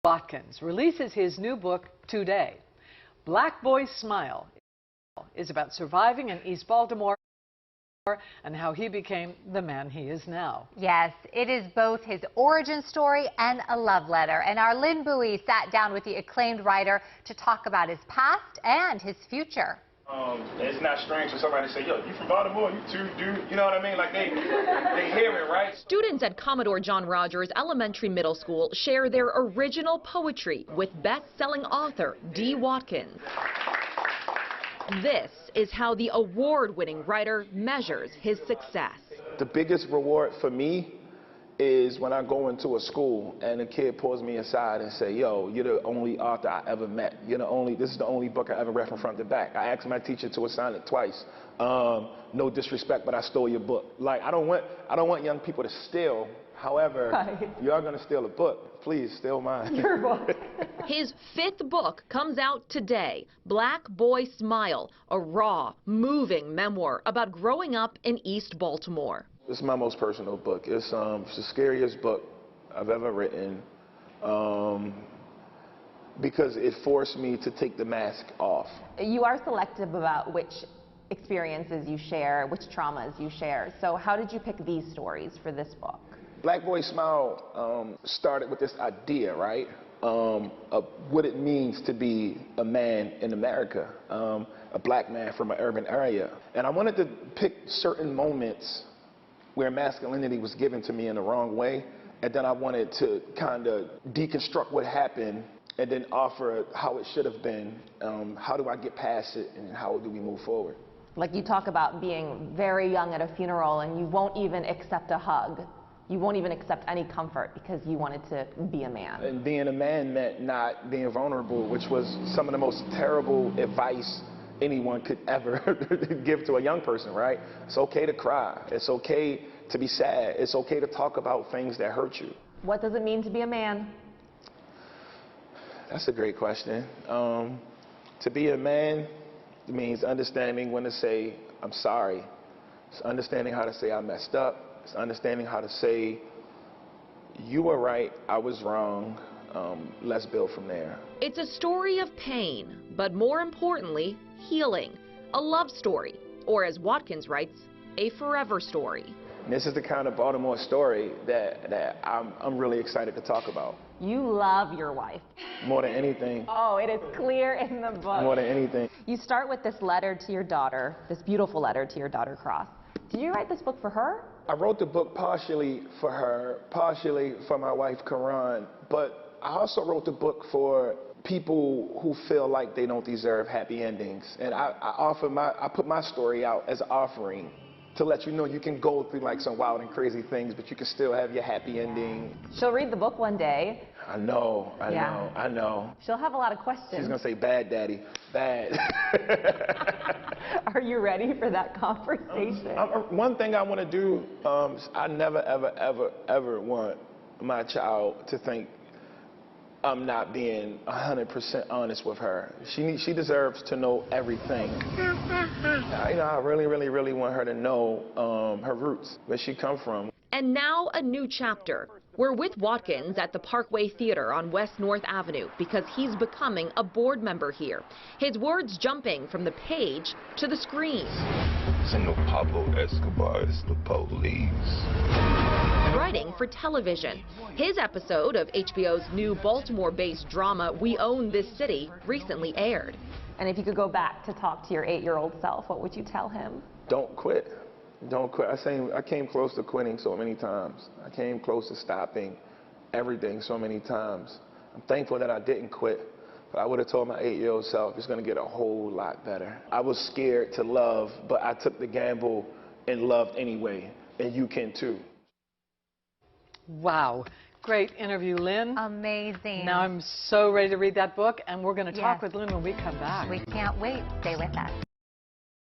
Watkins releases his new book today. Black Boy's Smile is about surviving in East Baltimore and how he became the man he is now. Yes, it is both his origin story and a love letter. And our Lynn Bowie sat down with the acclaimed writer to talk about his past and his future. It's not strange for somebody to say, yo, you from Baltimore, you too, dude. You know what I mean? Like, they hear it, right? Students at Commodore John Rogers Elementary Middle School share their original poetry with best-selling author D Watkins. This is how the award-winning writer measures his success. The biggest reward for me is when I go into a school and a kid pulls me aside and say, yo, you're the only author I ever met. This is the only book I ever read from front to back. I asked my teacher to assign it twice. No disrespect, but I stole your book. Like, I don't want young people to steal. However, you are going to steal a book. Please steal mine. Your book. His fifth book comes out today, Black Boy Smile, a raw, moving memoir about growing up in East Baltimore. It's my most personal book. It's the scariest book I've ever written because it forced me to take the mask off. You are selective about which experiences you share, which traumas you share. So how did you pick these stories for this book? Black Boy Smile started with this idea, right, of what it means to be a man in America, a black man from an urban area. And I wanted to pick certain moments where masculinity was given to me in the wrong way, and then I wanted to kind of deconstruct what happened and then offer how it should have been. How do I get past it, and how do we move forward? Like, you talk about being very young at a funeral and you won't even accept a hug. You won't even accept any comfort because you wanted to be a man. And being a man meant not being vulnerable, which was some of the most terrible advice anyone could ever give to a young person, right? It's okay to cry. It's okay to be sad. It's okay to talk about things that hurt you. What does it mean to be a man? That's a great question. To be a man means understanding when to say, I'm sorry. It's understanding how to say I messed up. It's understanding how to say, you were right, I was wrong. Let's build from there. It's a story of pain, but more importantly, healing. A love story, or as Watkins writes, a forever story. And this is the kind of Baltimore story that I'm really excited to talk about. You love your wife. More than anything. Oh, it is clear in the book. More than anything. You start with this letter to your daughter, this beautiful letter to your daughter, Cross. Did you write this book for her? I wrote the book partially for her, partially for my wife, Karan, but I also wrote the book for people who feel like they don't deserve happy endings. And I put my story out as an offering to let you know you can go through like some wild and crazy things, but you can still have your happy ending. She'll read the book one day. I know. She'll have a lot of questions. She's gonna say, bad, daddy, bad. Are you ready for that conversation? One thing I want to do, I never, ever want my child to think I'm not being 100% honest with her. She deserves to know everything. I really want her to know her roots, where she come from. And now a new chapter. We're with Watkins at the Parkway Theater on West North Avenue because he's becoming a board member here. His words jumping from the page to the screen. Senor Pablo Escobar is the police. Writing for television. His episode of HBO's new Baltimore-based drama We Own This City recently aired. And if you could go back to talk to your 8-year-old self, what would you tell him? Don't quit. Don't quit. I came close to quitting so many times. I came close to stopping everything so many times. I'm thankful that I didn't quit, but I would have told my 8-year-old self it's going to get a whole lot better. I was scared to love, but I took the gamble and loved anyway, and you can too. Wow. Great interview, Lynn. Amazing. Now I'm so ready to read that book, and we're going to talk with Lynn when we come back. We can't wait. Stay with us.